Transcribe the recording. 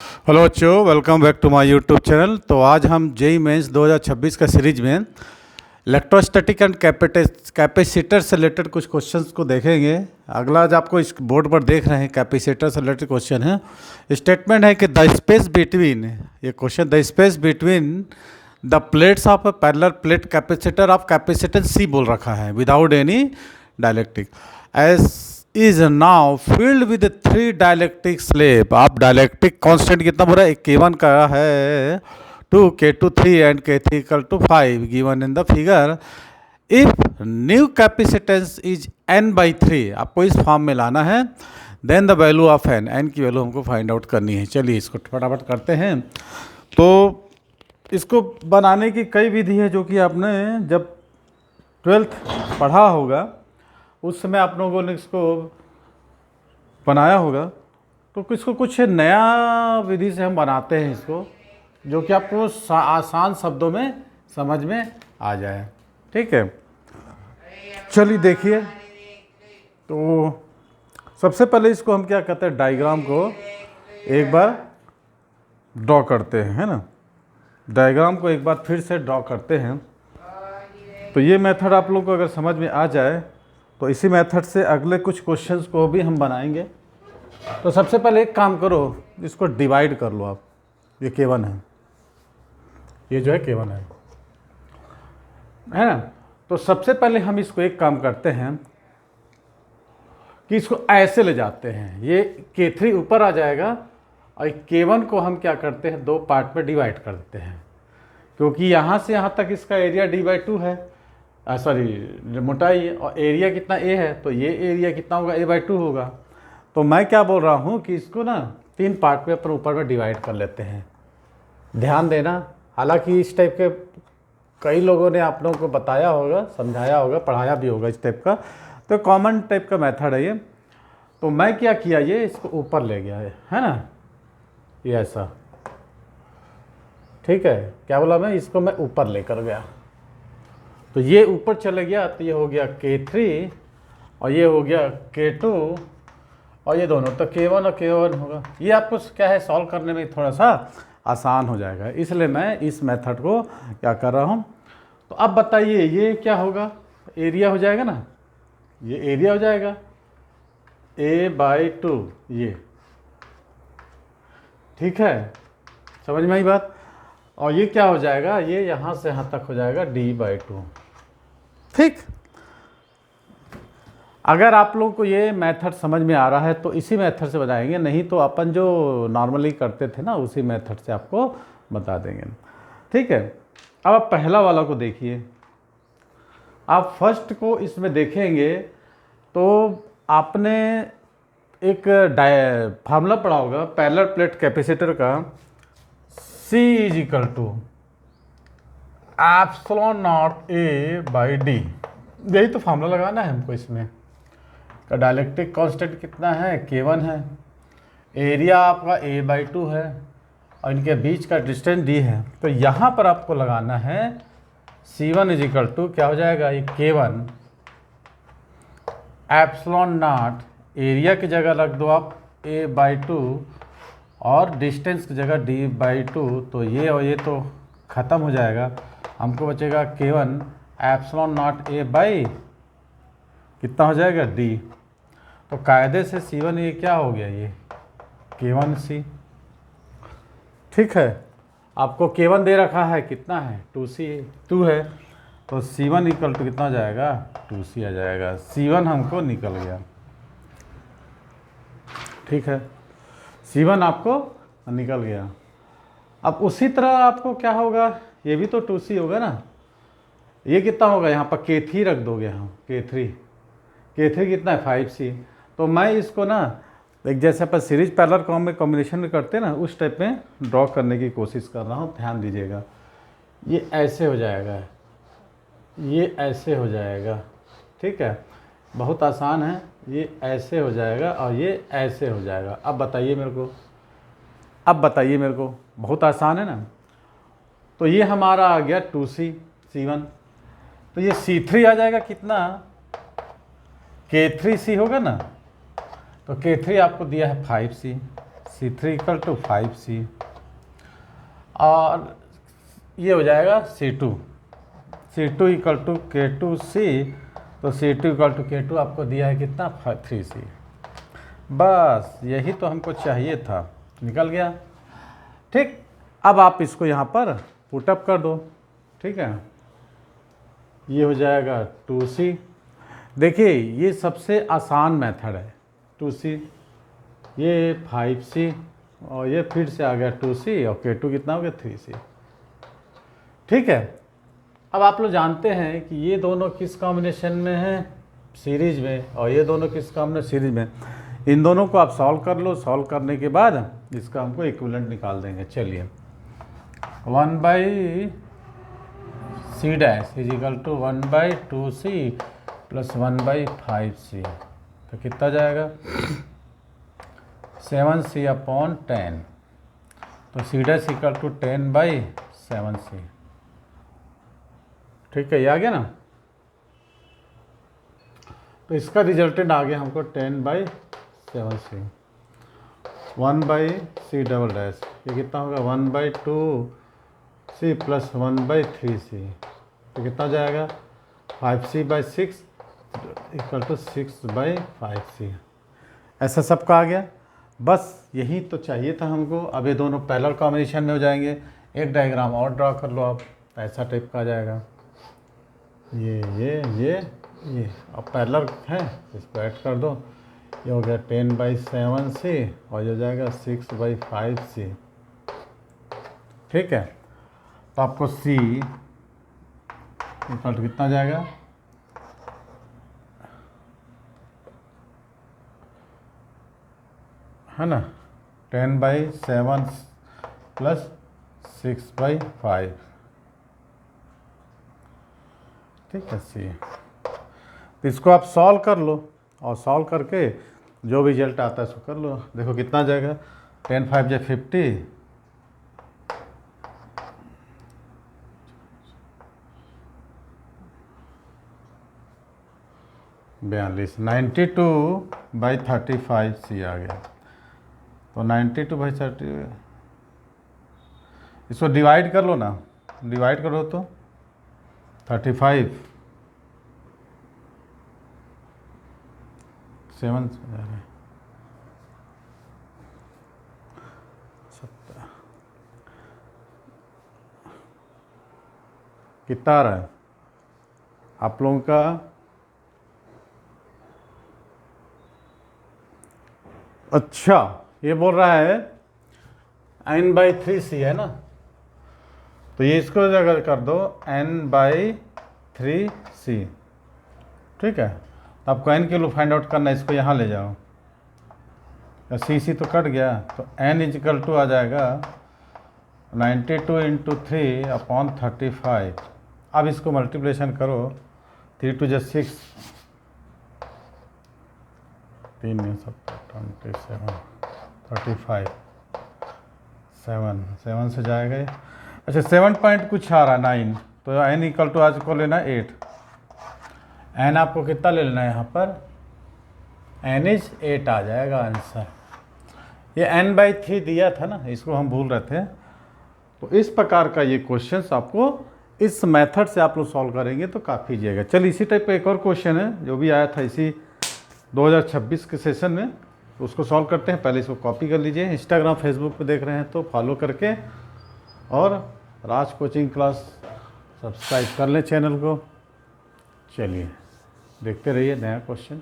Hello बच्चों, welcome back to my YouTube channel. तो आज हम जेई मेंस 2026 का सीरीज में इलेक्ट्रोस्टैटिक एंड कैपेसिटर से रिलेटेड कुछ क्वेश्चंस को देखेंगे। अगला आज आपको इस बोर्ड पर देख रहे हैं कैपेसिटर से रिलेटेड क्वेश्चन है। स्टेटमेंट है कि द स्पेस बिटवीन, ये question, the space between the plates of a parallel plate capacitor of capacitance C बोल रखा है without any dielectric as is now filled with three dielectric slab. आप dielectric constant कितना बोला है? K1 का है 2, K2 3 and K3 equal to 5 given in the figure. If new capacitance is n/3, आपको इस फॉर्म में लाना है। Then the value of n की वैल्यू हमको फाइंड आउट करनी है। चलिए इसको फटाफट करते हैं। तो इसको बनाने की कई विधि है जो कि आपने जब 12th पढ़ा होगा उस समय आप लोगों ने इसको बनाया होगा। तो इसको कुछ नया विधि से हम बनाते हैं इसको, जो कि आपको आसान शब्दों में समझ में आ जाए। ठीक है, चलिए देखिए। तो सबसे पहले इसको हम क्या कहते हैं, डायग्राम को एक बार ड्रॉ करते हैं, है ना। डायग्राम को एक बार फिर से ड्रॉ करते हैं। तो ये मेथड आप लोगों को अगर समझ में आ जाए तो इसी मेथड से अगले कुछ क्वेश्चंस को भी हम बनाएंगे। तो सबसे पहले एक काम करो, इसको डिवाइड कर लो आप। ये K1 है, ये जो है K1 है ना। तो सबसे पहले हम इसको एक काम करते हैं कि इसको ऐसे ले जाते हैं। ये K3 ऊपर आ जाएगा और K1 को हम क्या करते हैं, दो पार्ट में डिवाइड कर देते हैं। क्योंकि यहाँ से यहाँ तक इसका एरिया D/2 है, सॉरी मोटाई है, और एरिया कितना A है, तो ये एरिया कितना होगा, A/2 होगा। तो मैं क्या बोल रहा हूँ कि इसको ना तीन पार्ट में अपन ऊपर में डिवाइड कर लेते हैं। ध्यान देना, हालांकि इस टाइप के कई लोगों ने आप लोगों को बताया होगा, समझाया होगा, पढ़ाया भी होगा इस टाइप का। तो कॉमन टाइप का मेथड है ये। तो मैं क्या किया, ये इसको ऊपर ले गया है ना, ये ऐसा। ठीक है, क्या बोला मैं, इसको मैं ऊपर लेकर गया। तो ये ऊपर चले गया, तो ये हो गया K3 और ये हो गया K2 और ये दोनों, तो K1 और K1 होगा। ये आपको क्या है, सॉल्व करने में थोड़ा सा आसान हो जाएगा, इसलिए मैं इस मेथड को क्या कर रहा हूँ। तो अब बताइए ये क्या होगा, एरिया हो जाएगा ना, ये एरिया हो जाएगा A/2 ये। ठीक है, समझ में आई बात। और ये क्या हो जाएगा, ये यहाँ से यहाँ तक हो जाएगा D/2। ठीक, अगर आप लोगों को ये मेथड समझ में आ रहा है तो इसी मेथड से बताएंगे, नहीं तो अपन जो नॉर्मली करते थे ना उसी मेथड से आपको बता देंगे। ठीक है, अब आप पहला वाला को देखिए। आप फर्स्ट को इसमें देखेंगे तो आपने एक फार्मूला पढ़ा होगा पैरेलल प्लेट कैपेसिटर का, C = ε0A/d। यही तो फार्मूला लगाना है हमको। इसमें का डायलेक्ट्रिक कांस्टेंट कितना है, K1 है, एरिया आपका A/2 है और इनके बीच का डिस्टेंस D है। तो यहाँ पर आपको लगाना है C1 = क्या हो जाएगा, ये K1 ε0, एरिया की जगह रख दो आप A/2 और डिस्टेंस की जगह D/2। तो ये और ये तो ख़त्म हो जाएगा, हमको बचेगा K1 ε0A/ कितना हो जाएगा, D। तो कायदे से C1 ये क्या हो गया, ये K1C। ठीक है, आपको K1 दे रखा है, कितना है, 2 है। तो C1 = कितना हो जाएगा, 2C आ जाएगा। C1 हमको निकल गया। ठीक है, C1 आपको निकल गया। अब उसी तरह आपको क्या होगा, ये भी तो 2C होगा ना, ये कितना होगा, यहाँ पर K3 रख दोगे हम, K3 कितना है, 5C। तो मैं इसको ना एक जैसे अपन सीरीज पैरेलल कॉम्बिनेशन में करते हैं ना, उस टाइप में ड्रॉ करने की कोशिश कर रहा हूँ। ध्यान दीजिएगा, ये ऐसे हो जाएगा, ये ऐसे हो जाएगा। ठीक है, बहुत आसान है, ये ऐसे हो जाएगा और ये ऐसे हो जाएगा। अब बताइए मेरे को, बहुत आसान है ना। तो ये हमारा आ गया 2C C1। तो ये C3 आ जाएगा कितना, K3C होगा ना। तो K3 आपको दिया है 5C, C3 equal to 5C, और ये हो जाएगा C2 इक्वल टू K2C, तो C2 इक्वल टू K2 आपको दिया है कितना 3C। बस यही तो हमको चाहिए था, निकल गया। ठीक, अब आप इसको यहाँ पर पुटअप कर दो। ठीक है, ये हो जाएगा 2C। देखिए ये सबसे आसान मेथड है 2C, ये 5C और ये फिर से आ गया 2C और K2 कितना हो गया 3C। ठीक है, अब आप लोग जानते हैं कि ये दोनों किस कॉम्बिनेशन में है, सीरीज में, और ये दोनों किस कॉम्बिनेशन सीरीज में। इन दोनों को आप सॉल्व कर लो, सॉल्व करने के बाद इसका हमको इक्विवेलेंट निकाल देंगे। चलिए 1/C' is equal to 1/2C plus 1/5C, तो कितना जाएगा 7C अपॉन 10, तो C' इक्वल टू 10/7C। ठीक है, ये आ गया ना। तो इसका रिजल्टेंट आ गया हमको 10/7C। 1/C', ये कितना होगा 1/2C प्लस 1/3C, तो कितना जाएगा 5C/6 इक्वल टू 6/5C। ऐसा सबका आ गया। बस यही तो चाहिए था हमको। अब ये दोनों पैरेलल कॉम्बिनेशन में हो जाएंगे। एक डायग्राम और ड्रा कर लो आप, ऐसा टाइप का आ जाएगा। ये अब पैरेलल है, इसको ऐड कर दो। ये हो गया 10/7C और ये हो जाएगा 6/5C। ठीक है, तो आपको C इक्वल टू कितना जाएगा है ना 10/7 प्लस 6/5। ठीक है C, तो इसको आप सॉल्व कर लो और सॉल्व करके जो भी रिजल्ट आता है उसको कर लो। देखो कितना जाएगा 10×5 = 50, 42, 92/35C आ गया। तो 92/30, इसको डिवाइड कर लो ना, डिवाइड करो तो 35 7 कितना आ रहा है आप लोगों का? अच्छा, ये बोल रहा है n/3C है ना, तो ये इसको अगर कर दो n/3C। ठीक है, तो आपको n के वैल्यू फाइंड आउट करना है, इसको यहाँ ले जाओ। C तो कट गया, तो n इक्वल टू आ जाएगा 92 × 3/35। अब इसको मल्टीप्लिकेशन करो, 3 × 2 = 6, 3 × 27 35, 7 से जाएगा ये। अच्छा 7 पॉइंट कुछ आ रहा है 9, तो n इक्वल टू आज को लेना 8। n आपको कितना ले लेना है यहाँ पर, n इज 8 आ जाएगा आंसर। ये n/3 दिया था ना, इसको हम भूल रहे थे। तो इस प्रकार का ये क्वेश्चंस आपको इस मेथड से आप लोग सॉल्व करेंगे तो काफ़ी ईजी। चलिए इसी टाइप का एक और क्वेश्चन है जो भी आया था इसी 2026 के सेशन में, तो उसको सॉल्व करते हैं। पहले इसको कॉपी कर लीजिए, इंस्टाग्राम फेसबुक पे देख रहे हैं तो फॉलो करके, और राज कोचिंग क्लास सब्सक्राइब कर लें चैनल को। चलिए देखते रहिए नया क्वेश्चन।